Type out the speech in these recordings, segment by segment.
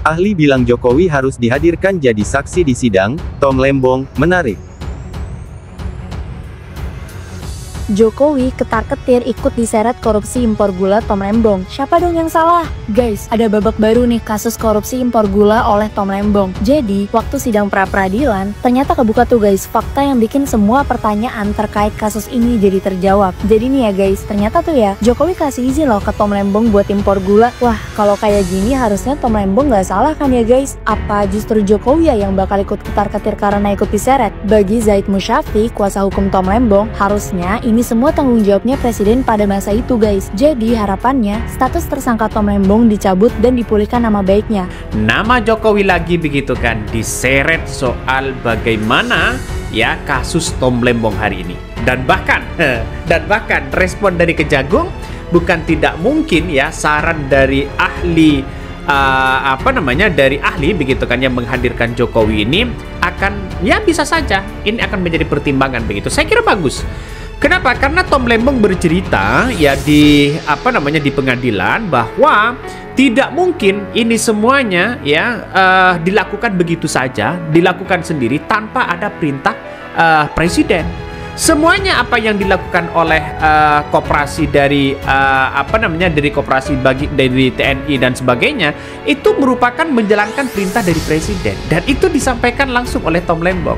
Ahli bilang Jokowi harus dihadirkan jadi saksi di sidang. Tom Lembong, menarik. Jokowi ketar-ketir ikut diseret korupsi impor gula Tom Lembong. Siapa dong yang salah? Guys, ada babak baru nih kasus korupsi impor gula oleh Tom Lembong. Jadi, waktu sidang pra-peradilan, ternyata kebuka tuh guys, fakta yang bikin semua pertanyaan terkait kasus ini jadi terjawab. Jadi nih ya guys, ternyata tuh ya, Jokowi kasih izin loh ke Tom Lembong buat impor gula. Wah, kalau kayak gini harusnya Tom Lembong gak salah kan ya guys? Apa justru Jokowi ya yang bakal ikut ketar-ketir karena ikut diseret? Bagi Zaid Musyaffi, kuasa hukum Tom Lembong, harusnya ini semua tanggung jawabnya presiden pada masa itu guys. Jadi harapannya status tersangka Tom Lembong dicabut dan dipulihkan nama baiknya. Nama Jokowi lagi begitu kan diseret soal bagaimana ya kasus Tom Lembong hari ini. Dan bahkan respon dari Kejagung bukan tidak mungkin ya saran dari ahli dari ahli begitu kan yang menghadirkan Jokowi ini akan ya bisa saja ini akan menjadi pertimbangan begitu. Saya kira bagus. Kenapa? Karena Tom Lembong bercerita ya di di pengadilan bahwa tidak mungkin ini semuanya ya dilakukan begitu saja, dilakukan sendiri tanpa ada perintah presiden. Semuanya apa yang dilakukan oleh koperasi dari dari koperasi dari TNI dan sebagainya itu merupakan menjalankan perintah dari presiden dan itu disampaikan langsung oleh Tom Lembong.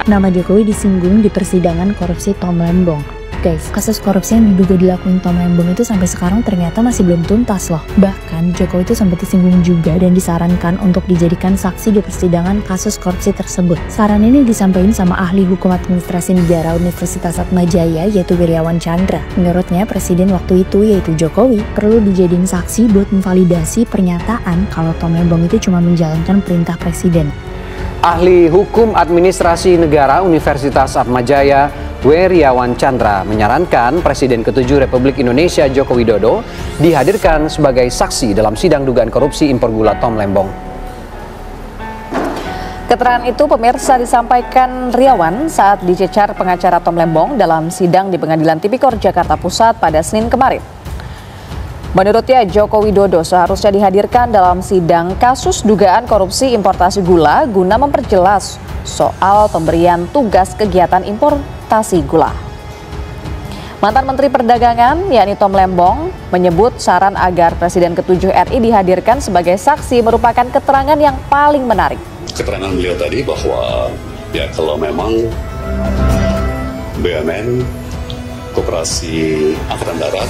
Nama Jokowi disinggung di persidangan korupsi Tom Lembong. Guys, kasus korupsi yang diduga dilakuin Tom Lembong itu sampai sekarang ternyata masih belum tuntas loh. Bahkan Jokowi itu sempat disinggung juga dan disarankan untuk dijadikan saksi di persidangan kasus korupsi tersebut. Saran ini disampaikan sama ahli hukum administrasi negara Universitas Atmajaya yaitu Wiriawan Chandra. Menurutnya presiden waktu itu yaitu Jokowi perlu dijadiin saksi buat memvalidasi pernyataan kalau Tom Lembong itu cuma menjalankan perintah presiden. Ahli Hukum Administrasi Negara Universitas Atmajaya, Wiriawan Chandra menyarankan Presiden ke-7 Republik Indonesia Joko Widodo dihadirkan sebagai saksi dalam sidang dugaan korupsi impor gula Tom Lembong. Keterangan itu pemirsa disampaikan Riawan saat dicecar pengacara Tom Lembong dalam sidang di Pengadilan Tipikor Jakarta Pusat pada Senin kemarin. Menurutnya, Joko Widodo seharusnya dihadirkan dalam sidang kasus dugaan korupsi importasi gula guna memperjelas soal pemberian tugas kegiatan importasi gula. Mantan Menteri Perdagangan, yakni Tom Lembong, menyebut saran agar Presiden ke-7 RI dihadirkan sebagai saksi merupakan keterangan yang paling menarik. Keterangan beliau tadi bahwa ya kalau memang BUMN, Koperasi Angkatan Darat,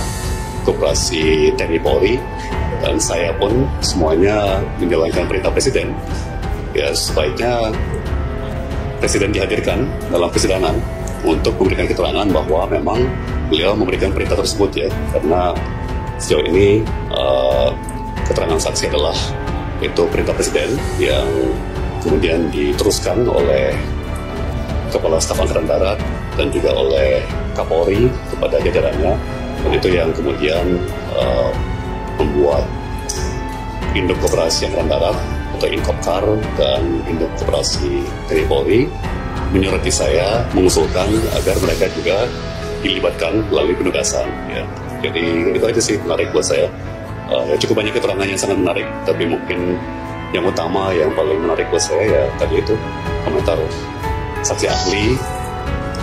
Koperasi TNI Polri, dan saya pun semuanya menjalankan perintah Presiden. Ya sebaiknya Presiden dihadirkan dalam persidangan untuk memberikan keterangan bahwa memang beliau memberikan perintah tersebut ya, karena sejauh ini keterangan saksi adalah itu perintah Presiden yang kemudian diteruskan oleh Kepala Staf Angkatan Darat dan juga oleh Kapolri kepada jajarannya. Dan itu yang kemudian membuat Induk Koperasi Angkatan Darat atau Inkopkar dan Induk Koperasi TNI Polri menyurati saya mengusulkan agar mereka juga dilibatkan melalui penugasan. Ya. Jadi itu aja sih menarik buat saya. Ya, cukup banyak keterangan yang sangat menarik, tapi mungkin yang utama yang paling menarik buat saya ya tadi itu komentar saksi ahli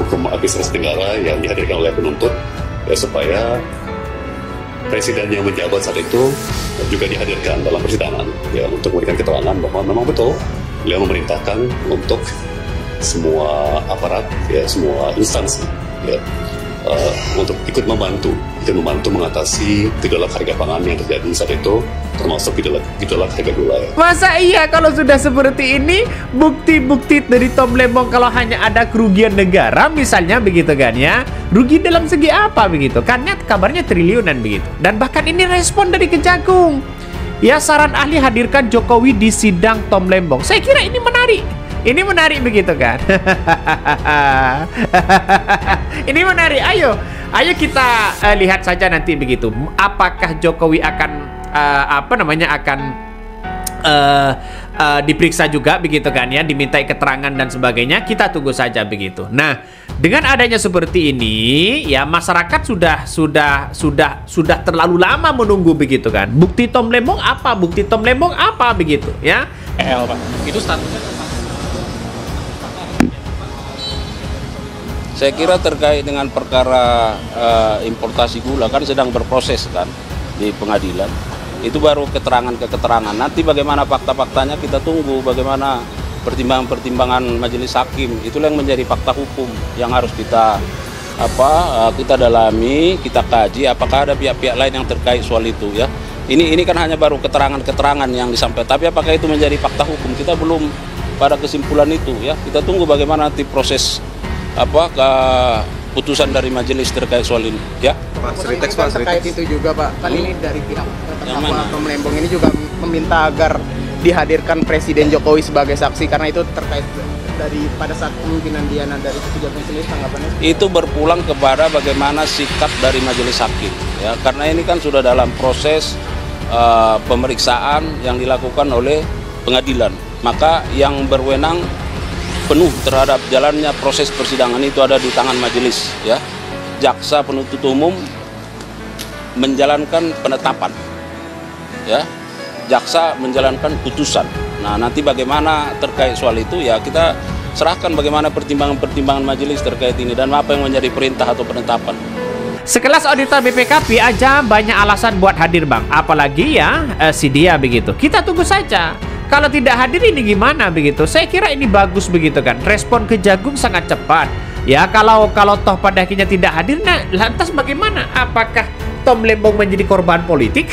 hukum administrasi negara yang dihadirkan oleh penuntut. Ya, supaya presiden yang menjabat saat itu juga dihadirkan dalam persidangan ya untuk memberikan keterangan bahwa memang betul beliau memerintahkan untuk semua aparat ya semua instansi ya untuk ikut membantu mengatasi gejolak harga pangan yang terjadi saat itu, termasuk gejolak harga gula ya. Masa iya kalau sudah seperti ini bukti-bukti dari Tom Lembong kalau hanya ada kerugian negara misalnya begitu kan ya, rugi dalam segi apa begitu kan ya, kabarnya triliunan begitu. Dan bahkan ini respon dari Kejagung ya, saran ahli hadirkan Jokowi di sidang Tom Lembong. Saya kira ini menarik. Ini menarik begitu kan? Ini menarik. Ayo kita lihat saja nanti begitu. Apakah Jokowi akan diperiksa juga begitu kan ya, dimintai keterangan dan sebagainya. Kita tunggu saja begitu. Nah, dengan adanya seperti ini ya, masyarakat sudah terlalu lama menunggu begitu kan. Bukti Tom Lembong apa? Bukti Tom Lembong apa begitu ya? Pak. Itu statusnya. Saya kira terkait dengan perkara importasi gula kan sedang berproses kan di pengadilan. Itu baru keterangan. Nanti bagaimana fakta-faktanya kita tunggu, bagaimana pertimbangan majelis hakim. Itulah yang menjadi fakta hukum yang harus kita dalami, kita kaji apakah ada pihak-pihak lain yang terkait soal itu ya. Ini kan hanya baru keterangan yang disampaikan. Tapi apakah itu menjadi fakta hukum? Kita belum pada kesimpulan itu ya. Kita tunggu bagaimana nanti proses keputusan dari majelis terkait soal ini ya. Pak Sritex terkait itu juga Pak, kan ini dari pihak terdakwa Tom Lembong ini juga meminta agar dihadirkan Presiden Jokowi sebagai saksi karena itu terkait dari pada saat kemungkinan dia dari Kejagung sendiri, tanggapannya itu berpulang kepada bagaimana sikap dari majelis hakim ya, karena ini kan sudah dalam proses pemeriksaan yang dilakukan oleh pengadilan, maka yang berwenang penuh terhadap jalannya proses persidangan itu ada di tangan majelis ya. Jaksa penuntut umum menjalankan penetapan ya, jaksa menjalankan putusan. Nah, nanti bagaimana terkait soal itu ya kita serahkan bagaimana pertimbangan majelis terkait ini dan apa yang menjadi perintah atau penetapan. Sekelas auditor BPKP aja banyak alasan buat hadir Bang, apalagi ya si dia begitu. Kita tunggu saja. Kalau tidak hadir ini gimana begitu? Saya kira ini bagus begitu kan. Respon Kejagung sangat cepat. Ya kalau toh pada akhirnya tidak hadir, nah lantas bagaimana? Apakah Tom Lembong menjadi korban politik?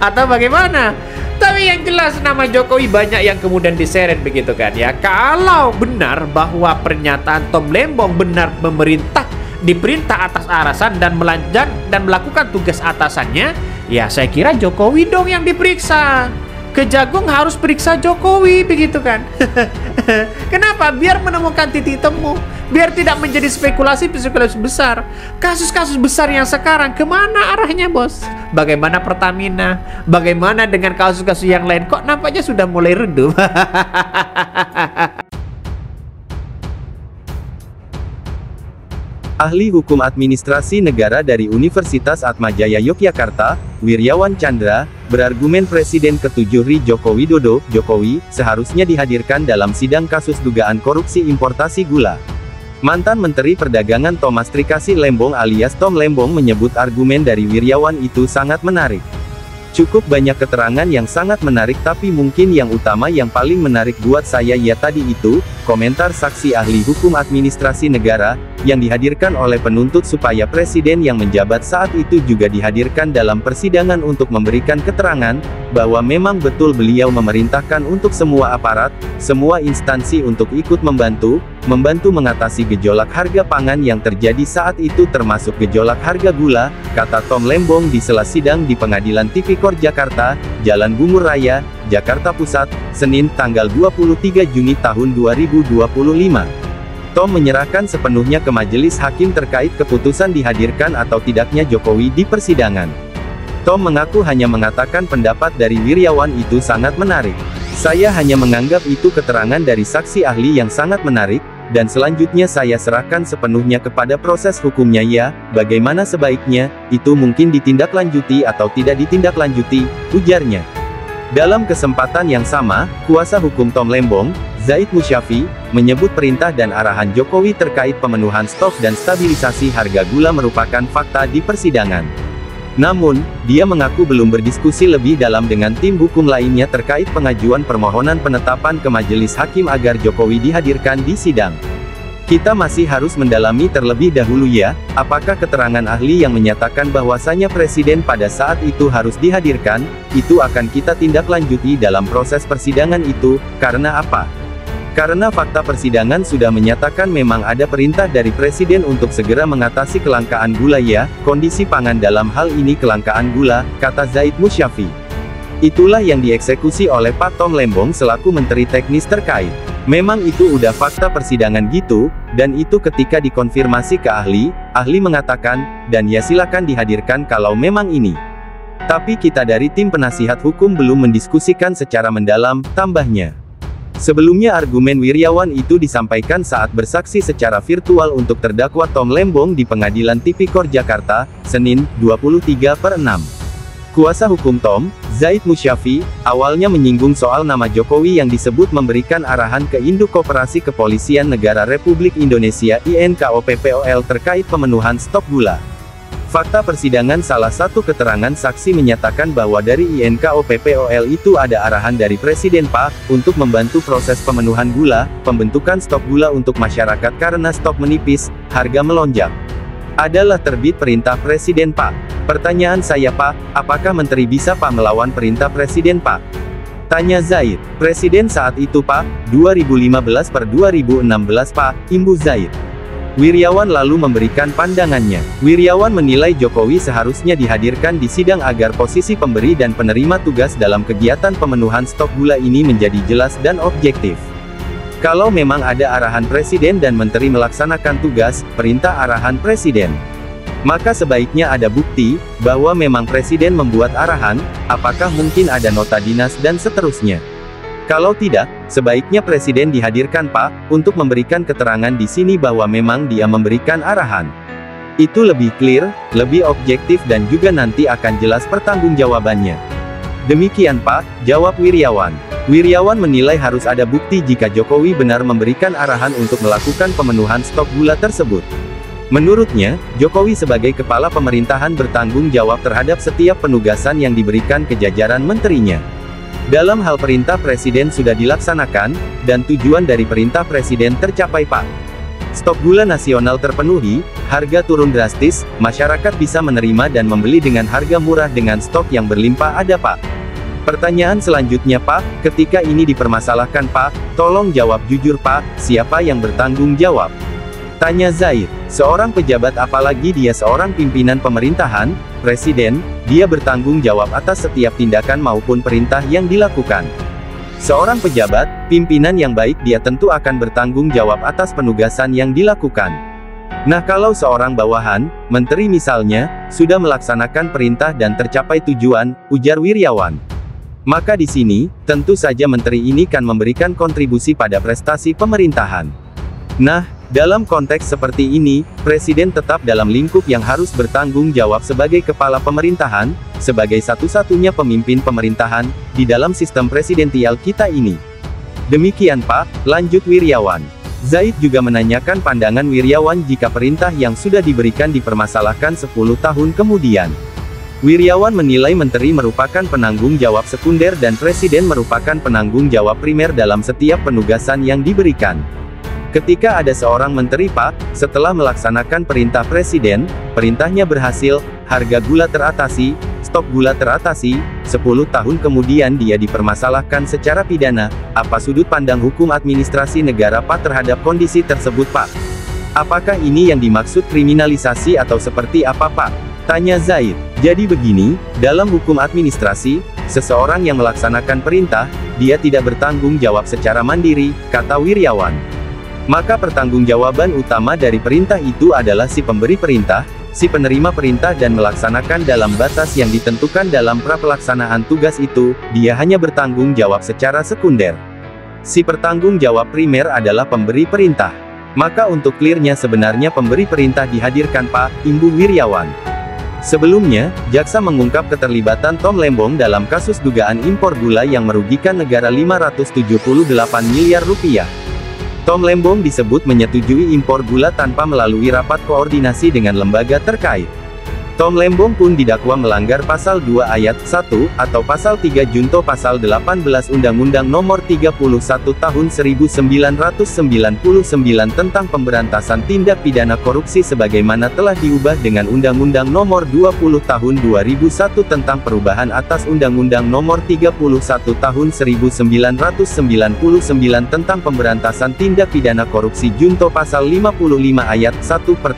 Atau bagaimana? Tapi yang jelas nama Jokowi banyak yang kemudian diseret begitu kan ya. Kalau benar bahwa pernyataan Tom Lembong benar pemerintah diperintah atas arahan dan melakukan tugas atasannya, ya saya kira Jokowi dong yang diperiksa. Kejagung harus periksa Jokowi begitu kan. Kenapa? Biar menemukan titik temu, biar tidak menjadi spekulasi besar. Kasus-kasus besar yang sekarang kemana arahnya bos? Bagaimana Pertamina? Bagaimana dengan kasus-kasus yang lain? Kok nampaknya sudah mulai redup? Ahli Hukum Administrasi Negara dari Universitas Atmajaya Yogyakarta, Wiryawan Chandra, berargumen Presiden ke-7 RI Joko Widodo, Jokowi, seharusnya dihadirkan dalam sidang kasus dugaan korupsi importasi gula. Mantan Menteri Perdagangan Thomas Trikasih Lembong alias Tom Lembong menyebut argumen dari Wiryawan itu sangat menarik. Cukup banyak keterangan yang sangat menarik, tapi mungkin yang utama yang paling menarik buat saya ya tadi itu, komentar saksi ahli hukum administrasi negara, yang dihadirkan oleh penuntut supaya presiden yang menjabat saat itu juga dihadirkan dalam persidangan untuk memberikan keterangan, bahwa memang betul beliau memerintahkan untuk semua aparat, semua instansi untuk ikut membantu mengatasi gejolak harga pangan yang terjadi saat itu termasuk gejolak harga gula, kata Tom Lembong di sela sidang di Pengadilan Tipikor Jakarta, Jalan Bungur Raya, Jakarta Pusat, Senin tanggal 23 Juni tahun 2025. Tom menyerahkan sepenuhnya ke majelis hakim terkait keputusan dihadirkan atau tidaknya Jokowi di persidangan. Tom mengaku hanya mengatakan pendapat dari Wiryawan itu sangat menarik. Saya hanya menganggap itu keterangan dari saksi ahli yang sangat menarik, dan selanjutnya saya serahkan sepenuhnya kepada proses hukumnya ya, bagaimana sebaiknya, itu mungkin ditindaklanjuti atau tidak ditindaklanjuti, ujarnya. Dalam kesempatan yang sama, kuasa hukum Tom Lembong, Zaid Musyafi, menyebut perintah dan arahan Jokowi terkait pemenuhan stok dan stabilisasi harga gula merupakan fakta di persidangan. Namun, dia mengaku belum berdiskusi lebih dalam dengan tim hukum lainnya terkait pengajuan permohonan penetapan ke majelis hakim agar Jokowi dihadirkan di sidang. Kita masih harus mendalami terlebih dahulu ya, apakah keterangan ahli yang menyatakan bahwasanya presiden pada saat itu harus dihadirkan, itu akan kita tindaklanjuti dalam proses persidangan itu, karena apa? Karena fakta persidangan sudah menyatakan memang ada perintah dari presiden untuk segera mengatasi kelangkaan gula ya, kondisi pangan dalam hal ini kelangkaan gula, kata Zaid Musyafi. Itulah yang dieksekusi oleh Pak Tom Lembong selaku menteri teknis terkait. Memang itu udah fakta persidangan gitu, dan itu ketika dikonfirmasi ke ahli mengatakan, dan ya silakan dihadirkan kalau memang ini. Tapi kita dari tim penasihat hukum belum mendiskusikan secara mendalam, tambahnya. Sebelumnya argumen Wiryawan itu disampaikan saat bersaksi secara virtual untuk terdakwa Tom Lembong di Pengadilan Tipikor Jakarta, Senin, 23/6. Kuasa hukum Tom, Zaid Musyafi, awalnya menyinggung soal nama Jokowi yang disebut memberikan arahan ke Induk Koperasi Kepolisian Negara Republik Indonesia (INKOPPOL) terkait pemenuhan stok gula. Fakta persidangan salah satu keterangan saksi menyatakan bahwa dari INKOPPOL itu ada arahan dari Presiden Pak, untuk membantu proses pemenuhan gula, pembentukan stok gula untuk masyarakat karena stok menipis, harga melonjak. Adalah terbit perintah Presiden Pak. Pertanyaan saya Pak, apakah Menteri bisa Pak melawan perintah Presiden Pak? Tanya Zaid. Presiden saat itu Pak, 2015/2016 Pak, imbu Zaid. Wiryawan lalu memberikan pandangannya. Wiryawan menilai Jokowi seharusnya dihadirkan di sidang agar posisi pemberi dan penerima tugas dalam kegiatan pemenuhan stok gula ini menjadi jelas dan objektif. Kalau memang ada arahan Presiden dan Menteri melaksanakan tugas, perintah arahan Presiden, maka sebaiknya ada bukti, bahwa memang Presiden membuat arahan, apakah mungkin ada nota dinas dan seterusnya. Kalau tidak, sebaiknya Presiden dihadirkan Pak, untuk memberikan keterangan di sini bahwa memang dia memberikan arahan. Itu lebih clear, lebih objektif dan juga nanti akan jelas pertanggungjawabannya. Demikian Pak, jawab Wiryawan. Wiryawan menilai harus ada bukti jika Jokowi benar memberikan arahan untuk melakukan pemenuhan stok gula tersebut. Menurutnya, Jokowi sebagai kepala pemerintahan bertanggung jawab terhadap setiap penugasan yang diberikan ke jajaran menterinya. Dalam hal perintah Presiden sudah dilaksanakan, dan tujuan dari perintah Presiden tercapai Pak. Stok gula nasional terpenuhi, harga turun drastis, masyarakat bisa menerima dan membeli dengan harga murah dengan stok yang berlimpah ada Pak. Pertanyaan selanjutnya Pak, ketika ini dipermasalahkan Pak, tolong jawab jujur Pak, siapa yang bertanggung jawab? Tanya Zaid. Seorang pejabat apalagi dia seorang pimpinan pemerintahan, Presiden, dia bertanggung jawab atas setiap tindakan maupun perintah yang dilakukan. Seorang pejabat, pimpinan yang baik dia tentu akan bertanggung jawab atas penugasan yang dilakukan. Nah kalau seorang bawahan, menteri misalnya, sudah melaksanakan perintah dan tercapai tujuan, ujar Wiryawan, maka di sini, tentu saja menteri ini kan memberikan kontribusi pada prestasi pemerintahan. Nah, dalam konteks seperti ini, Presiden tetap dalam lingkup yang harus bertanggung jawab sebagai kepala pemerintahan, sebagai satu-satunya pemimpin pemerintahan, di dalam sistem presidensial kita ini. Demikian Pak, lanjut Wiryawan. Zaid juga menanyakan pandangan Wiryawan jika perintah yang sudah diberikan dipermasalahkan 10 tahun kemudian. Wiryawan menilai menteri merupakan penanggung jawab sekunder dan Presiden merupakan penanggung jawab primer dalam setiap penugasan yang diberikan. Ketika ada seorang menteri Pak, setelah melaksanakan perintah Presiden, perintahnya berhasil, harga gula teratasi, stok gula teratasi, 10 tahun kemudian dia dipermasalahkan secara pidana, apa sudut pandang hukum administrasi negara Pak terhadap kondisi tersebut Pak? Apakah ini yang dimaksud kriminalisasi atau seperti apa Pak? Tanya Zaid. Jadi begini, dalam hukum administrasi, seseorang yang melaksanakan perintah, dia tidak bertanggung jawab secara mandiri, kata Wiryawan. Maka pertanggungjawaban utama dari perintah itu adalah si pemberi perintah, si penerima perintah dan melaksanakan dalam batas yang ditentukan dalam prapelaksanaan tugas itu, dia hanya bertanggung jawab secara sekunder. Si pertanggung jawab primer adalah pemberi perintah. Maka untuk clearnya sebenarnya pemberi perintah dihadirkan Pak, imbu Wiryawan. Sebelumnya, jaksa mengungkap keterlibatan Tom Lembong dalam kasus dugaan impor gula yang merugikan negara 578 miliar rupiah. Tom Lembong disebut menyetujui impor gula tanpa melalui rapat koordinasi dengan lembaga terkait. Tom Lembong pun didakwa melanggar Pasal 2 Ayat 1, atau Pasal 3 Junto Pasal 18 Undang-Undang Nomor 31 Tahun 1999 tentang Pemberantasan Tindak Pidana Korupsi sebagaimana telah diubah dengan Undang-Undang Nomor 20 Tahun 2001 tentang perubahan atas Undang-Undang Nomor 31 Tahun 1999 tentang Pemberantasan Tindak Pidana Korupsi Junto Pasal 55 Ayat 1 per